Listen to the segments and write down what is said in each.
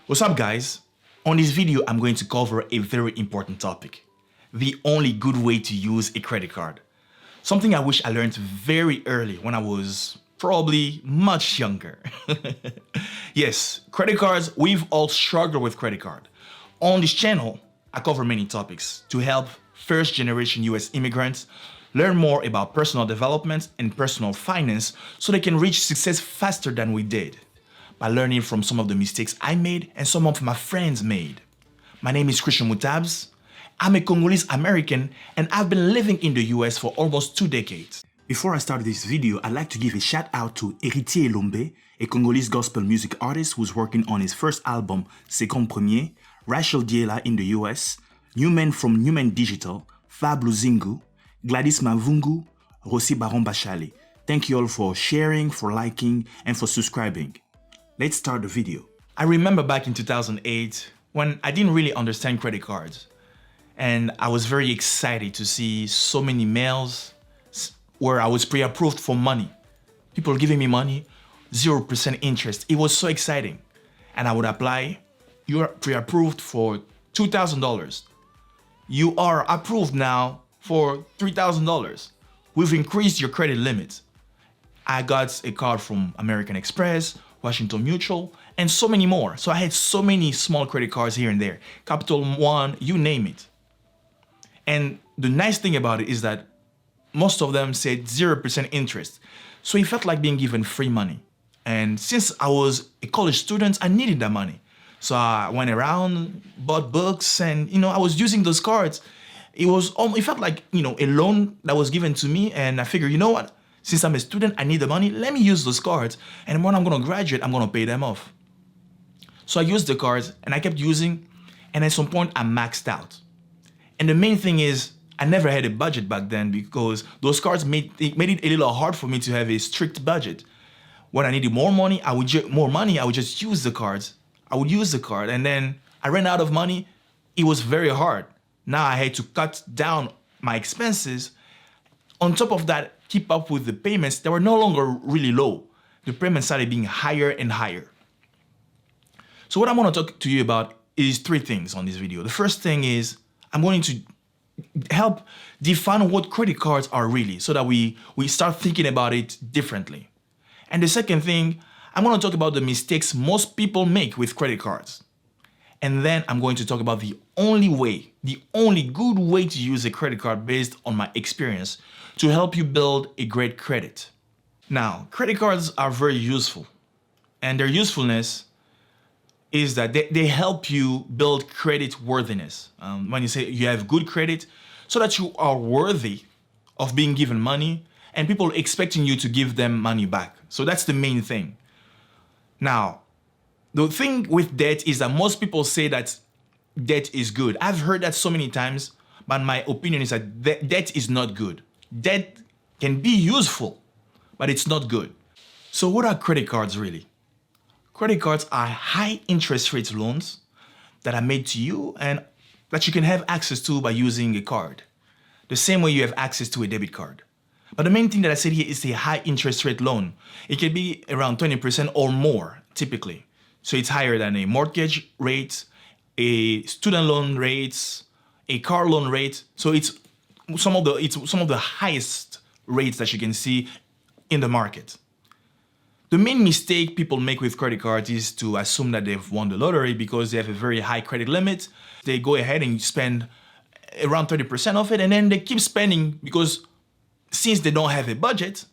What's up, guys? On this video, I'm going to cover a very important topic. The only good way to use a credit card. Something I wish I learned very early when I was probably much younger. Yes, credit cards, we've all struggled with credit card. On this channel, I cover many topics to help first-generation US immigrants learn more about personal development and personal finance so they can reach success faster than we did, by learning from some of the mistakes I made and some of my friends made. My name is Mutabs. I'm a Congolese American and I've been living in the US for almost 2 decades. Before I start this video, I'd like to give a shout out to Héritier Lombe, a Congolese gospel music artist who's working on his first album, Second Premier, Rachel Diela in the US, Newman from Newman Digital, Fab Luzingu, Gladys Mavungu, Rossi Baron Bachali. Thank you all for sharing, for liking, and for subscribing. Let's start the video. I remember back in 2008 when I didn't really understand credit cards. And I was very excited to see so many mails where I was pre-approved for money. People giving me money, 0% interest. It was so exciting. And I would apply, you're pre-approved for $2,000. You are approved now for $3,000. We've increased your credit limit. I got a card from American Express, Washington Mutual, and so many more. So I had so many small credit cards here and there. Capital One, you name it. And the nice thing about it is that most of them said 0% interest. So it felt like being given free money. And since I was a college student, I needed that money. So I went around, bought books, and I was using those cards. It felt like a loan that was given to me, and I figured, what? Since I'm a student, I need the money, let me use those cards, and when I'm gonna graduate, I'm gonna pay them off. So I used the cards, and I kept using, and at some point, I maxed out. And the main thing is, I never had a budget back then because those cards made it a little hard for me to have a strict budget. When I needed more money, I would just use the cards. I would use the card, and then I ran out of money. It was very hard. Now I had to cut down my expenses. On top of that, keep up with the payments that were no longer really low. The payments started being higher and higher. So what I want to talk to you about is 3 things on this video. The first thing is I'm going to help define what credit cards are really so that we start thinking about it differently. And the second thing, I'm going to talk about the mistakes most people make with credit cards. And then I'm going to talk about the only good way to use a credit card based on my experience to help you build a great credit. Now, credit cards are very useful, and their usefulness is that they help you build credit worthiness. When you say you have good credit, so that you are worthy of being given money and people expecting you to give them money back. So that's the main thing. Now, the thing with debt is that most people say that debt is good. I've heard that so many times, but my opinion is that debt is not good. Debt can be useful, but it's not good. So what are credit cards really? Credit cards are high interest rate loans that are made to you and that you can have access to by using a card. The same way you have access to a debit card. But the main thing that I said here is a high interest rate loan. It can be around 20% or more typically. So it's higher than a mortgage rate, a student loan rates, a car loan rate. So it's some of the highest rates that you can see in the market. The main mistake people make with credit cards is to assume that they've won the lottery because they have a very high credit limit. They go ahead and spend around 30% of it, and then they keep spending because since they don't have a budget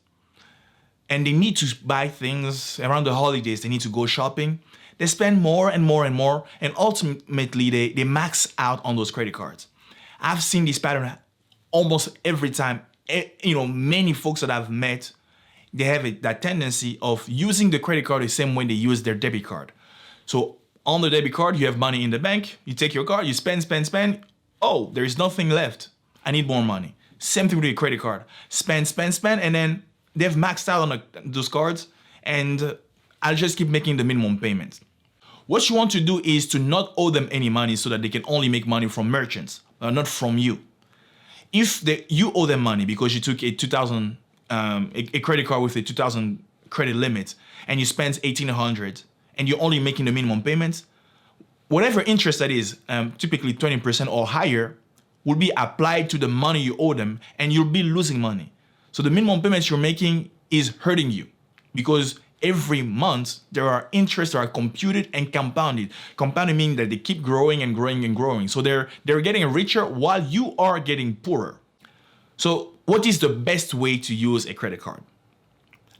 and they need to buy things around the holidays, they need to go shopping, they spend more and more and more, and ultimately they max out on those credit cards. I've seen this pattern almost every time. Many folks that I've met, they have that tendency of using the credit card the same way they use their debit card. So on the debit card, you have money in the bank, you take your card, you spend. Oh, there is nothing left. I need more money. Same thing with your credit card. Spend, and then they've maxed out on those cards, and I'll just keep making the minimum payments. What you want to do is to not owe them any money so that they can only make money from merchants, not from you. If you owe them money because you took a credit card with a 2,000 credit limit and you spent 1,800 and you're only making the minimum payments, whatever interest that is, typically 20% or higher, will be applied to the money you owe them, and you'll be losing money. So the minimum payments you're making is hurting you, because every month there are interests that are computed and compounded. Compounded meaning that they keep growing and growing and growing. So they're getting richer while you are getting poorer. So what is the best way to use a credit card?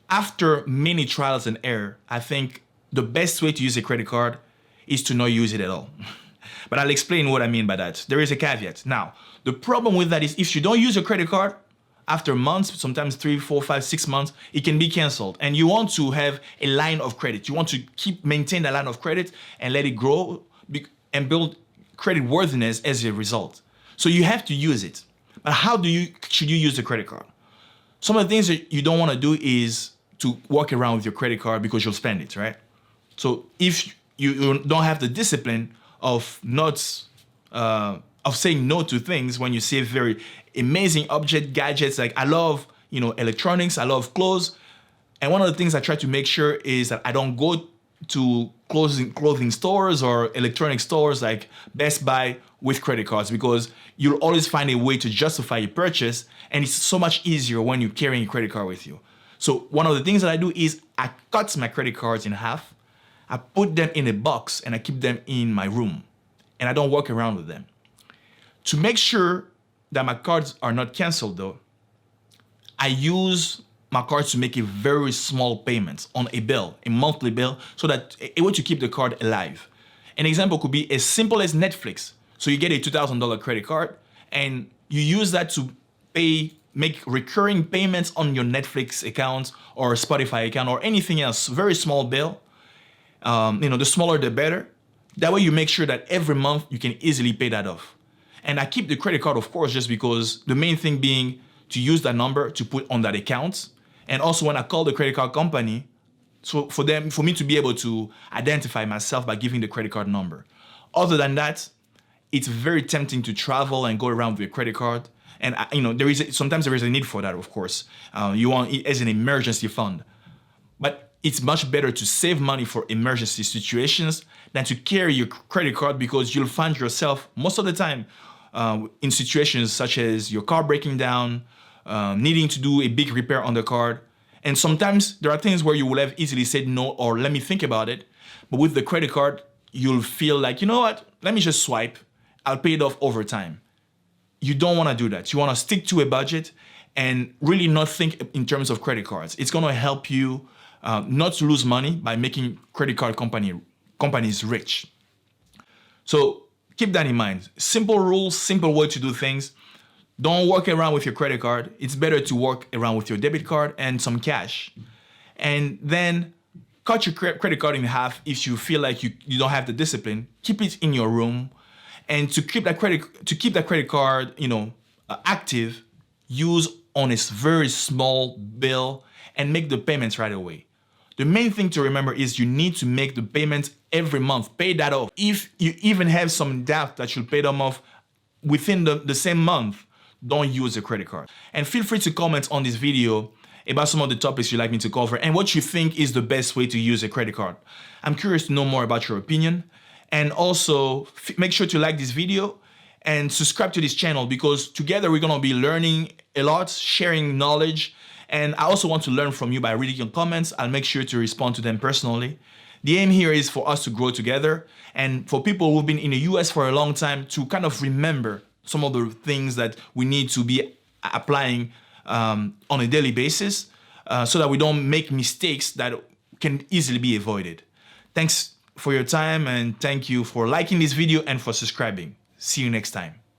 After many trials and error, I think the best way to use a credit card is to not use it at all. But I'll explain what I mean by that. There is a caveat. Now, the problem with that is if you don't use your credit card, after months, sometimes 3, 4, 5, 6 months, it can be canceled. And you want to have a line of credit. You want to maintain that line of credit and let it grow and build credit worthiness as a result. So you have to use it. But how should you use the credit card? Some of the things that you don't want to do is to walk around with your credit card because you'll spend it, right? So if you don't have the discipline of saying no to things when you see very amazing gadgets, like I love, electronics, I love clothes. And one of the things I try to make sure is that I don't go to clothing stores or electronic stores like Best Buy with credit cards, because you'll always find a way to justify your purchase, and it's so much easier when you're carrying a credit card with you. So one of the things that I do is I cut my credit cards in half, I put them in a box, and I keep them in my room, and I don't walk around with them. To make sure that my cards are not canceled though, I use my cards to make a very small payments on a bill, a monthly bill, so that a way to keep the card alive. An example could be as simple as Netflix. So you get a $2,000 credit card and you use that to make recurring payments on your Netflix account or Spotify account or anything else, very small bill. The smaller the better. That way you make sure that every month you can easily pay that off. And I keep the credit card, of course, just because the main thing being to use that number to put on that account. And also when I call the credit card company, so for me to be able to identify myself by giving the credit card number. Other than that, it's very tempting to travel and go around with your credit card. And sometimes there is a need for that, of course. You want it as an emergency fund. But it's much better to save money for emergency situations than to carry your credit card, because you'll find yourself most of the time in situations such as your car breaking down, needing to do a big repair on the card. And sometimes there are things where you will have easily said no or let me think about it. But with the credit card, you'll feel like, you know what, let me just swipe. I'll pay it off over time. You don't want to do that. You want to stick to a budget and really not think in terms of credit cards. It's going to help you not to lose money by making credit card companies rich. So keep that in mind. Simple rules, simple way to do things. Don't walk around with your credit card. It's better to walk around with your debit card and some cash. And then cut your credit card in half if you feel like you don't have the discipline. Keep it in your room. And to keep that credit card, active, use on a very small bill and make the payments right away. The main thing to remember is you need to make the payments every month. Pay that off. If you even have some doubt that you'll pay them off within the same month, don't use a credit card. And feel free to comment on this video about some of the topics you'd like me to cover and what you think is the best way to use a credit card. I'm curious to know more about your opinion. And also make sure to like this video and subscribe to this channel, because together we're going to be learning a lot, sharing knowledge. And I also want to learn from you by reading your comments. I'll make sure to respond to them personally. The aim here is for us to grow together, and for people who've been in the US for a long time to kind of remember some of the things that we need to be applying on a daily basis, so that we don't make mistakes that can easily be avoided. Thanks for your time, and thank you for liking this video and for subscribing. See you next time.